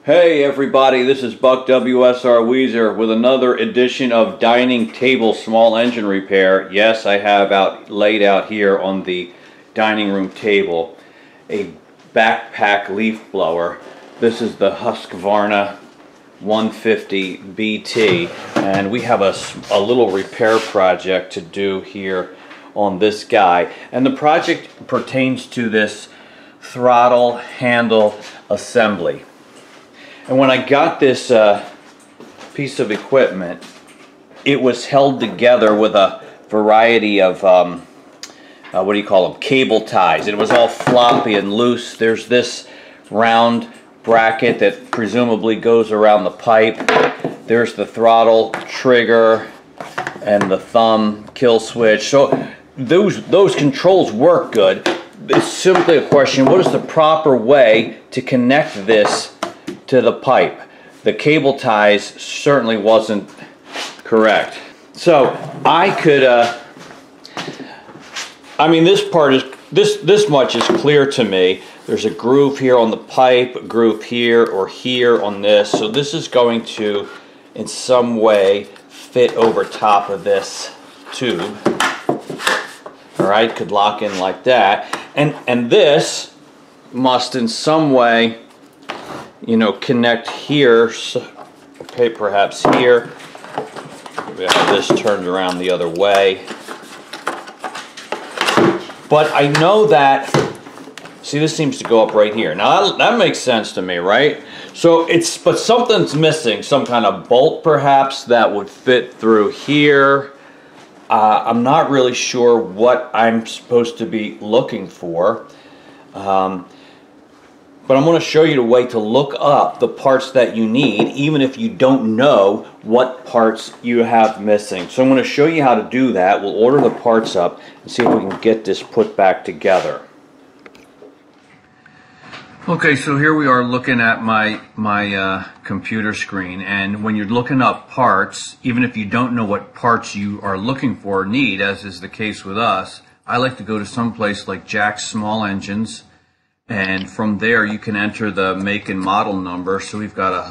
Hey everybody, this is Buck WSR Weezer with another edition of Dining Table Small Engine Repair. Yes, I have laid out here on the dining room table a backpack leaf blower. This is the Husqvarna 150 BT, and we have a little repair project to do here on this guy. And the project pertains to this throttle handle assembly. And when I got this piece of equipment, it was held together with a variety of, what do you call them, cable ties. It was all floppy and loose. There's this round bracket that presumably goes around the pipe. There's the throttle trigger and the thumb kill switch. So those controls work good. It's simply a question, what is the proper way to connect this to the pipe? The cable ties certainly wasn't correct. So I could, I mean, this part is, this much is clear to me. There's a groove here on the pipe, a groove here or here on this. So this is going to, in some way, fit over top of this tube. All right, could lock in like that. And this must in some way, you know, connect here, so, okay, perhaps here. We have this turned around the other way. But I know that, see, this seems to go up right here. Now that makes sense to me, right? So but something's missing, some kind of bolt perhaps that would fit through here. I'm not really sure what I'm supposed to be looking for. But I'm going to show you a way to look up the parts that you need, even if you don't know what parts you have missing. So I'm going to show you how to do that. We'll order the parts up and see if we can get this put back together. Okay, so here we are looking at my computer screen, and when you're looking up parts, even if you don't know what parts you are looking for or need, as is the case with us, I like to go to some place like Jack's Small Engines. And from there, you can enter the make and model number. So we've got a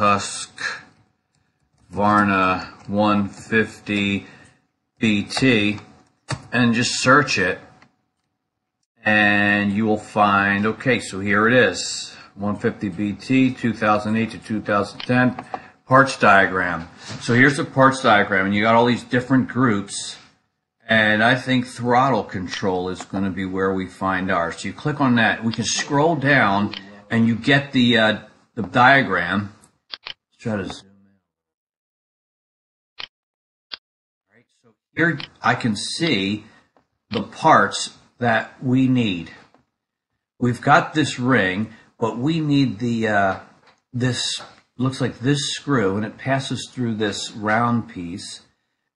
Husqvarna 150 BT, and just search it, and you will find, okay, so here it is, 150 BT, 2008 to 2010, parts diagram. So here's the parts diagram, and you got all these different groups. And I think throttle control is going to be where we find ours. So you click on that. We can scroll down, and you get the diagram. Let's try to zoom in. All right, so here I can see the parts that we need. We've got this ring, but we need the this looks like this screw, and it passes through this round piece,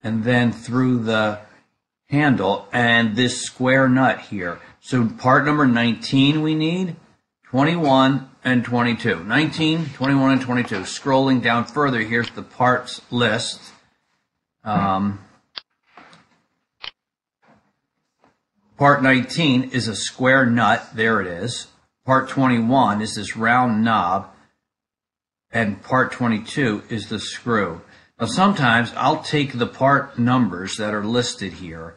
and then through the handle and this square nut here. So part number 19 we need, 21 and 22. 19, 21, and 22. Scrolling down further, here's the parts list. Part 19 is a square nut. There it is. Part 21 is this round knob. And part 22 is the screw. Now sometimes I'll take the part numbers that are listed here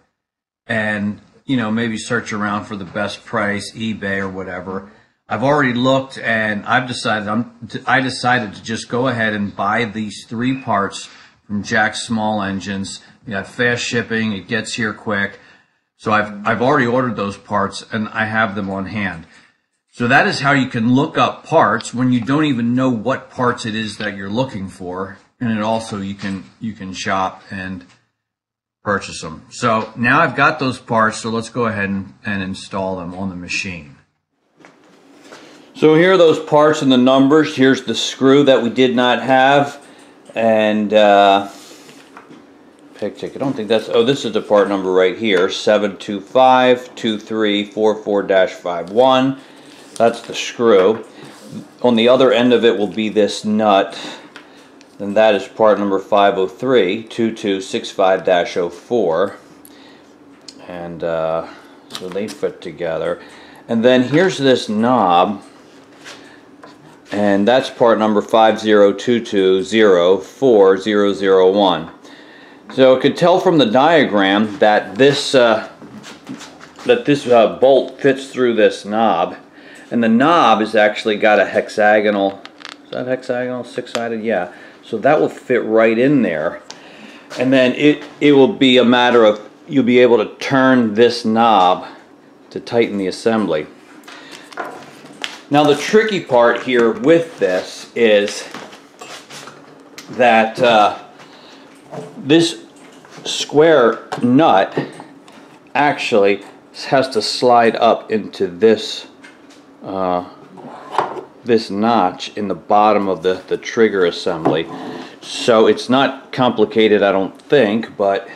and, you know, maybe search around for the best price, eBay or whatever. I've already looked, and I decided to just go ahead and buy these 3 parts from Jack's Small Engines. You got fast shipping, it gets here quick. So I've already ordered those parts, and I have them on hand. So that is how you can look up parts when you don't even know what parts it is that you're looking for. And it also you can shop and purchase them. So now I've got those parts, so let's go ahead and install them on the machine. So here are those parts and the numbers. Here's the screw that we did not have, and pick ticket. I don't think that's, oh, this is the part number right here, 7252344-51. That's the screw. On the other end of it will be this nut. Then that is part number 503-2265-04. And so they fit together. And then here's this knob. and that's part number 502204001. So I could tell from the diagram that this bolt fits through this knob, and the knob has actually got a hexagonal. Is that hexagonal? Six-sided? Yeah. So that will fit right in there, and then it will be a matter of you'll be able to turn this knob to tighten the assembly. Now the tricky part here with this is that this square nut actually has to slide up into this this notch in the bottom of the trigger assembly. So it's not complicated, I don't think, but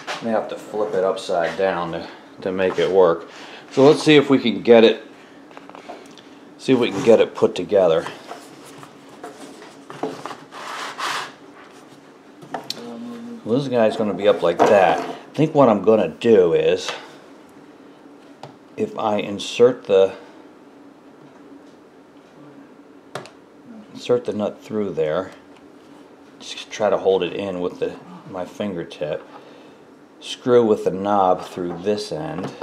I may have to flip it upside down to make it work. So let's see if we can get it put together. Well, this guy's going to be up like that. I think what I'm going to do is, if I insert the nut through there, just try to hold it in with my fingertip, screw with the knob through this end,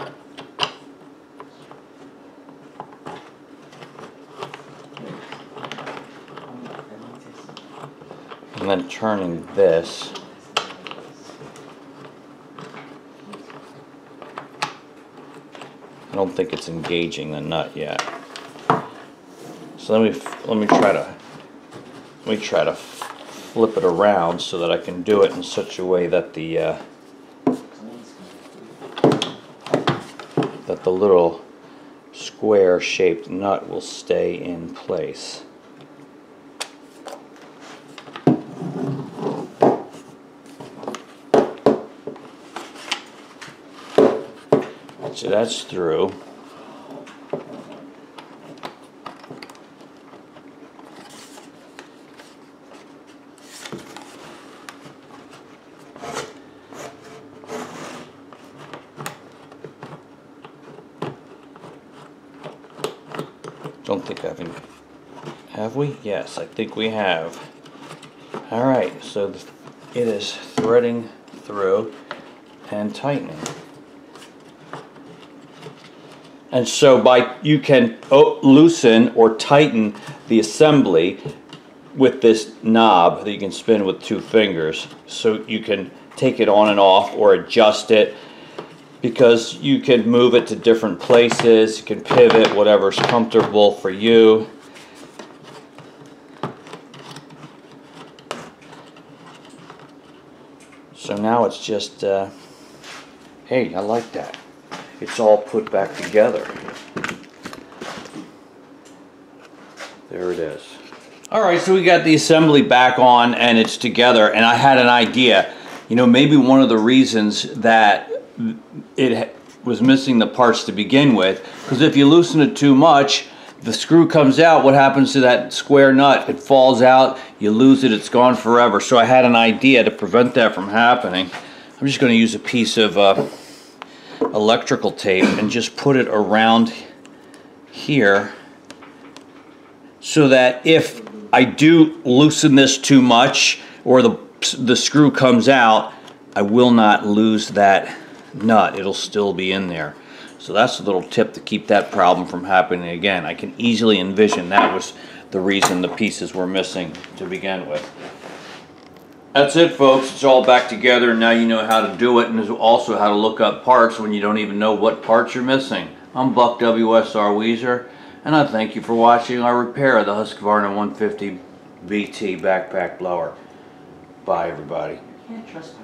and then turning this. I don't think it's engaging the nut yet. So let me try to flip it around so that I can do it in such a way that the little square-shaped nut will stay in place. So that's through. Don't think have we? Yes, I think we have. Alright, so it is threading through and tightening. And so you can loosen or tighten the assembly with this knob that you can spin with 2 fingers. So you can take it on and off or adjust it, because you can move it to different places, you can pivot, whatever's comfortable for you. So now it's just, hey, I like that. It's all put back together. There it is. Alright, so we got the assembly back on and it's together, and I had an idea. You know, maybe one of the reasons that it was missing the parts to begin with, because if you loosen it too much, the screw comes out. What happens to that square nut? It falls out, you lose it, it's gone forever. So I had an idea to prevent that from happening. I'm just going to use a piece of electrical tape and just put it around here, so that if I do loosen this too much or the screw comes out, I will not lose that nut. It'll still be in there. So that's a little tip to keep that problem from happening again. I can easily envision that was the reason the pieces were missing to begin with. That's it, folks. It's all back together, and now you know how to do it, and also how to look up parts when you don't even know what parts you're missing. I'm Buck WSR Weezer, and I thank you for watching our repair of the Husqvarna 150 BT backpack blower. Bye, everybody. Can't trust